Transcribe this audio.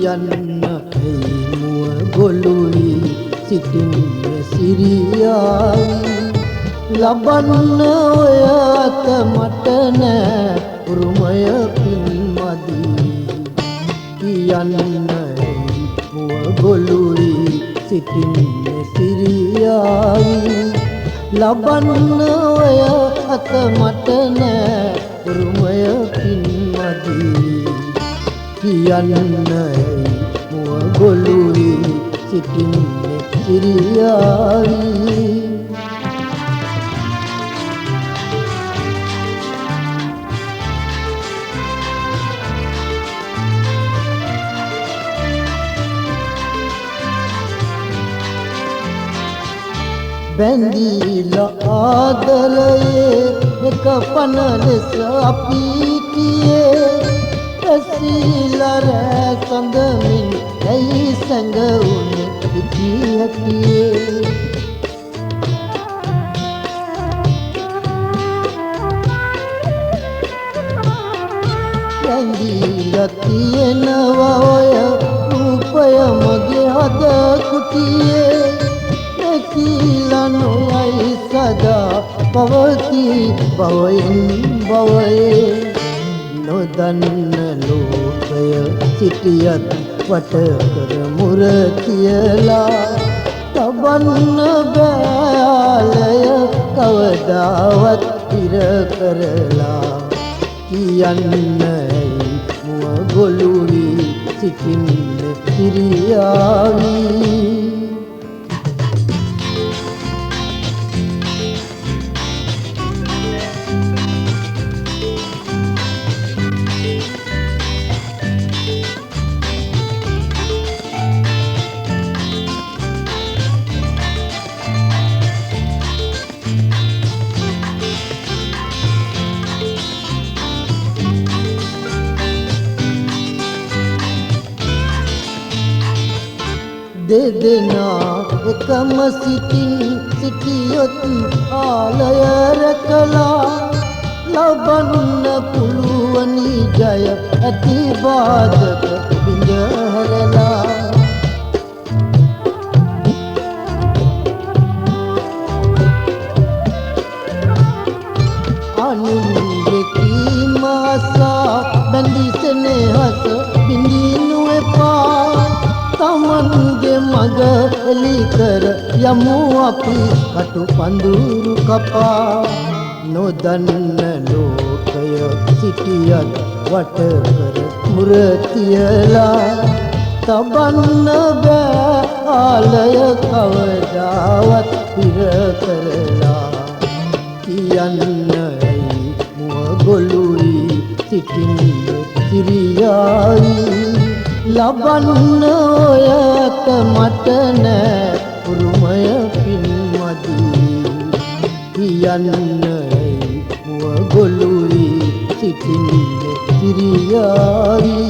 කියන්න මුව ගොළුයි සිටින්නේ සිරියායි ලබන්න ඔය අත මට නෑ උරුමය පින්මදි කියන්න මුව ගොළුයි සිටින්නේ සිරියායි ලබන්න ඔය අත මට නෑ උරුමය පින්මදි කියන්න මුව ගොළුයි සිටින්නේ සිරියායි බැඳීලා ආදරයේ එක පන ලෙස අපි කියේ ඇසීලා රෑ සඳමින් ඇයි සැඟවුනේ ඉති හැටියේ බැඳීලා තියෙනවා ඔය රූපය මගේ හද කුටියේ කියලා නොයයි සදා පවතී භවයෙන් භවයේ නොදන්න ලෝකය සිටියත් වට කර මුර කියලා තබන්න බෑලය කවදාවත් ඉර කරලා කියන්නයි මුව ගොළුයි සිටින්නේ සිරියාවි දෙදෙනා එකම සිටියොත් ආලය රැකලා ලබන්න පුළුවනි ජය ඇති බාධක බිඳ හැරලා අනුන්ගේ කීමාසා බැඳි සෙනෙහස බිඳිනු එපා තමන්ගේ මග එලි කර යමු අපි කටු පඳුරු කපා නොදන්න ලෝකය සිටියත් වට කර මුර තියලා තබන්න බෑ ආලය කවදාවත් පිර කරලා කියන්නයි මුව ගොළුයි සිටින්නේ සිරියායි ලබන්න ඔය අත මට නෑ උරුමය පින්මදි කියන්නයි මුව ගොළුයි සිටින්නේ සිරියායි